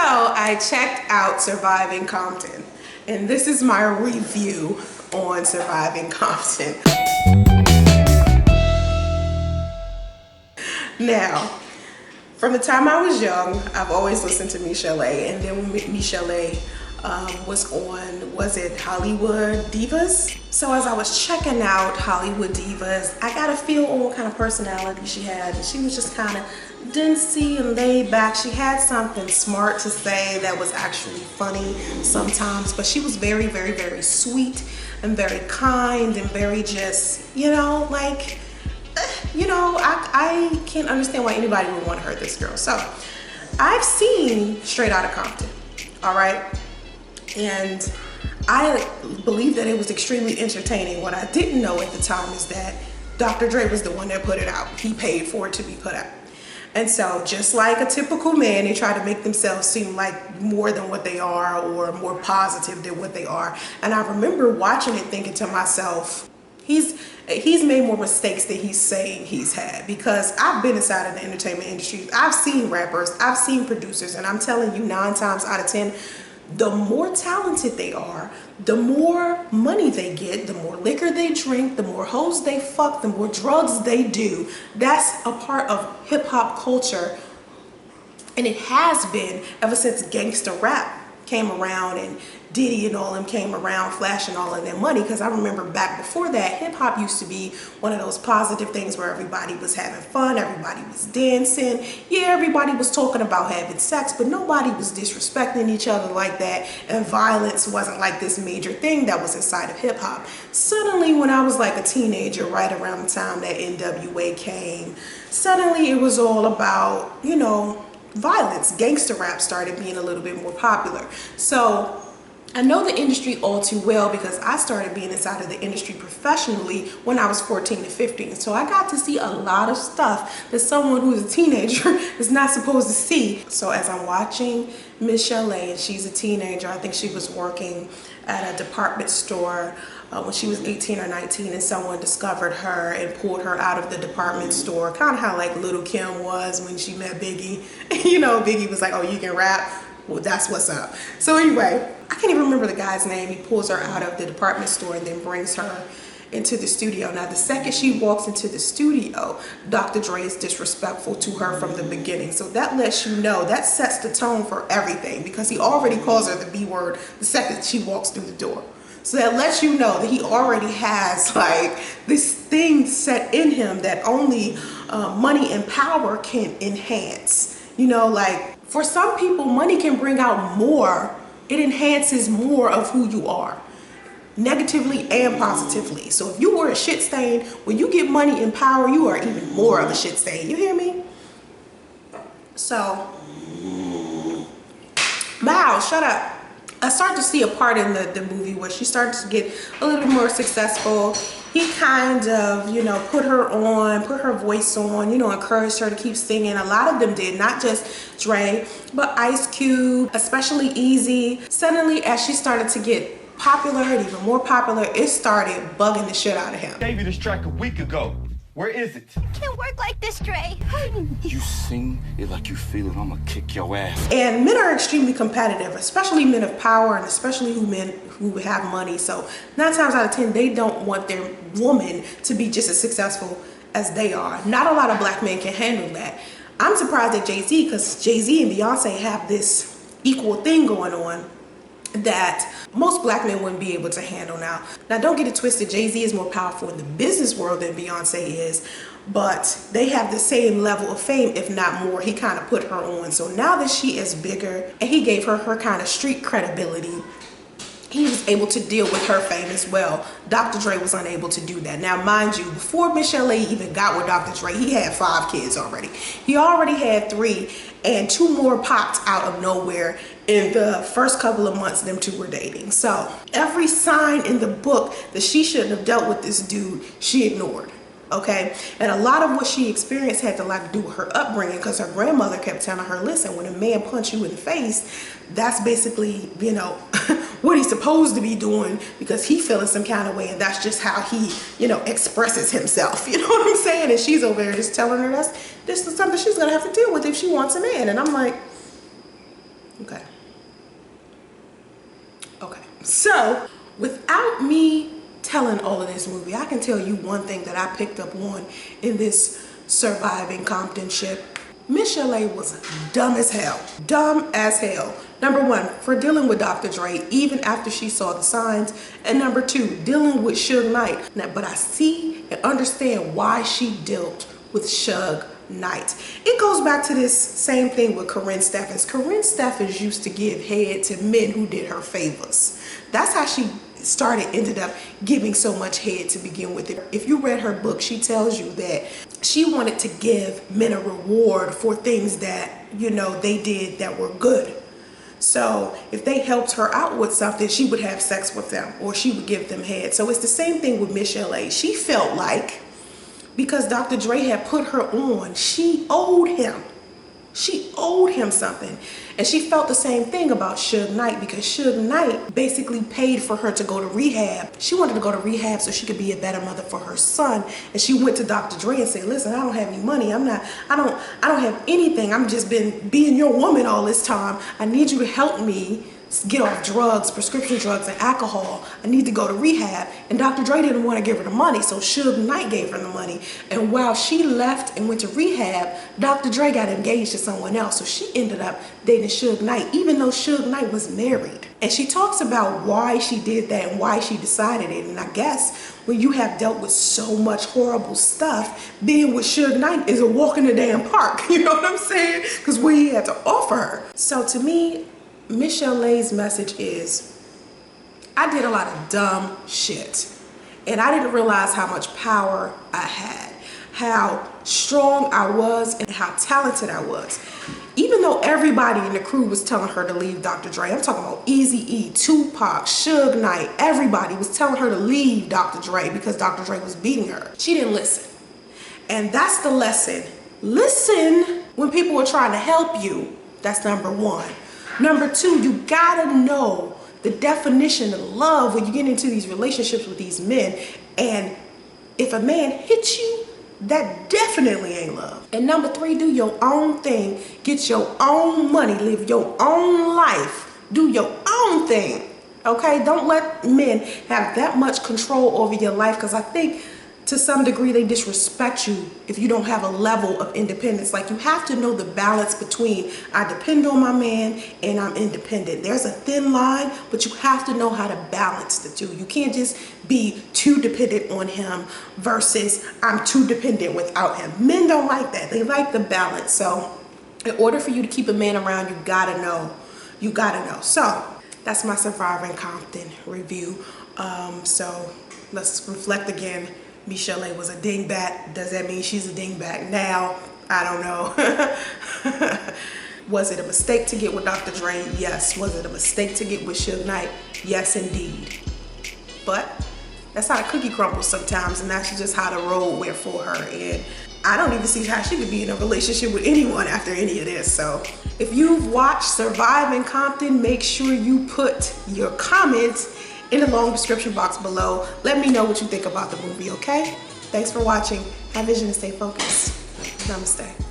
So I checked out Surviving Compton, and this is my review on Surviving Compton. Now, from the time I was young, I've always listened to Michel'le, and then when Michel'le was on, was it Hollywood Divas? So as I was checking out Hollywood Divas, I got a feel on what kind of personality she had, and she was just kind of dingy and laid back. She had something smart to say that was actually funny sometimes, but she was very, very, very sweet and very kind and very just, you know, like, you know, I can't understand why anybody would want to hurt this girl. So I've seen Straight Outta Compton, all right? And I believe that it was extremely entertaining. What I didn't know at the time is that Dr. Dre was the one that put it out. He paid for it to be put out. And so just like a typical man, they try to make themselves seem like more than what they are or more positive than what they are. And I remember watching it thinking to myself, he's made more mistakes than he's saying he's had, because I've been inside of the entertainment industry. I've seen rappers, I've seen producers, and I'm telling you 9 times out of 10, the more talented they are, the more money they get, the more liquor they drink, the more hoes they fuck, the more drugs they do. That's a part of hip hop culture, and it has been ever since gangster rap came around and Diddy and all them came around flashing all of their money. Because I remember back before that, hip hop used to be one of those positive things where everybody was having fun, everybody was dancing, yeah, everybody was talking about having sex, but nobody was disrespecting each other like that, and violence wasn't like this major thing that was inside of hip hop. Suddenly, when I was like a teenager, right around the time that NWA came, suddenly it was all about, you know, violence. Gangster rap started being a little bit more popular. So I know the industry all too well because I started being inside of the industry professionally when I was 14 to 15. So I got to see a lot of stuff that someone who's a teenager is not supposed to see. So as I'm watching Michel'le, and she's a teenager, I think she was working at a department store when she was 18 or 19, and someone discovered her and pulled her out of the department store, kind of how like Little Kim was when she met Biggie. You know, Biggie was like, oh, you can rap? Well, that's what's up. So anyway, I can't even remember the guy's name. He pulls her out of the department store and then brings her into the studio. Now, the second she walks into the studio, Dr. Dre is disrespectful to her from the beginning. So that lets you know, that sets the tone for everything, because he already calls her the B word the second she walks through the door. So that lets you know that he already has like this thing set in him that only money and power can enhance. You know, like for some people, money can bring out more. It enhances more of who you are, negatively and positively. So if you were a shit stain, when you get money and power, you are even more of a shit stain. You hear me? So, wow, shut up. I start to see a part in the movie where she starts to get a little bit more successful. He kind of, you know, put her voice on, you know, encouraged her to keep singing. A lot of them did, not just Dre, but Ice Cube, especially Easy. Suddenly, as she started to get popular and even more popular, it started bugging the shit out of him. I gave you this track a week ago. Where is it? Can't work like this, Dre. You sing it like you feel it. I'ma kick your ass. And men are extremely competitive, especially men of power, and especially men who have money. So 9 times out of 10, they don't want their woman to be just as successful as they are. Not a lot of black men can handle that. I'm surprised at Jay-Z, because Jay-Z and Beyonce have this equal thing going on that most black men wouldn't be able to handle now. Now, don't get it twisted. Jay-Z is more powerful in the business world than Beyonce is, but they have the same level of fame, if not more. He kind of put her on. So now that she is bigger and he gave her her kind of street credibility, he was able to deal with her fame as well. Dr. Dre was unable to do that. Now, mind you, before Michel'le even got with Dr. Dre, he had 5 kids already. He already had 3, and 2 more popped out of nowhere in the first couple of months them two were dating. So every sign in the book that she shouldn't have dealt with this dude, she ignored. Okay, and a lot of what she experienced had a lot to do with her upbringing, because her grandmother kept telling her, listen, when a man punch you in the face, that's basically, you know, what he's supposed to be doing, because he feeling some kind of way, and that's just how he, you know, expresses himself. You know what I'm saying? And she's over there just telling her this is something she's gonna have to deal with if she wants a man. And I'm like, Okay. Okay. So, without me telling all of this movie, I can tell you one thing that I picked up on in this surviving Compton ship. Michel'le was dumb as hell. Dumb as hell. Number one, for dealing with Dr. Dre, even after she saw the signs. And number two, dealing with Suge Knight. Now, but I see and understand why she dealt with Suge Knight. It goes back to this same thing with Corinne Steffens. Corinne Steffens used to give head to men who did her favors. That's how she ended up giving so much head to begin with. If you read her book, she tells you that she wanted to give men a reward for things that, you know, they did that were good. So if they helped her out with something, she would have sex with them or she would give them head. So it's the same thing with Michel'le. She felt like because Dr. Dre had put her on, she owed him. She owed him something. And she felt the same thing about Suge Knight because Suge Knight basically paid for her to go to rehab. She wanted to go to rehab so she could be a better mother for her son. And she went to Dr. Dre and said, listen, I don't have any money. I don't have anything. I'm just been being your woman all this time. I need you to help me get off drugs, prescription drugs and alcohol. I need to go to rehab. And Dr. Dre didn't want to give her the money, so Suge Knight gave her the money. And while she left and went to rehab, Dr. Dre got engaged to someone else. So she ended up dating Suge Knight, even though Suge Knight was married. And she talks about why she did that and why she decided it. And I guess when you have dealt with so much horrible stuff, being with Suge Knight is a walk in the damn park. You know what I'm saying? Because what he had to offer her. So to me, Michel'le's message is, I did a lot of dumb shit and I didn't realize how much power I had, how strong I was and how talented I was. Even though everybody in the crew was telling her to leave Dr. Dre, I'm talking about Eazy-E, Tupac, Suge Knight, everybody was telling her to leave Dr. Dre because Dr. Dre was beating her. She didn't listen. And that's the lesson. Listen when people are trying to help you. That's number one. Number two, you gotta know the definition of love when you get into these relationships with these men. And if a man hits you, that definitely ain't love. And number three, do your own thing. Get your own money. Live your own life. Do your own thing. Okay? Don't let men have that much control over your life, because I think to some degree they disrespect you if you don't have a level of independence. Like, you have to know the balance between I depend on my man and I'm independent. There's a thin line, but you have to know how to balance the two. You can't just be too dependent on him versus I'm too dependent without him. Men don't like that. They like the balance. So in order for you to keep a man around, you gotta know. You gotta know. So that's my Surviving Compton review. So let's reflect again. Michel'le was a dingbat. Does that mean she's a dingbat now? I don't know. Was it a mistake to get with Dr. Dre? Yes. Was it a mistake to get with Suge Knight? Yes, indeed. But that's how the cookie crumbles sometimes, and that's just how the road went for her. And I don't even see how she could be in a relationship with anyone after any of this. So if you've watched Surviving Compton, make sure you put your comments in the long description box below. Let me know what you think about the movie, okay? Thanks for watching. Have vision and stay focused. Namaste.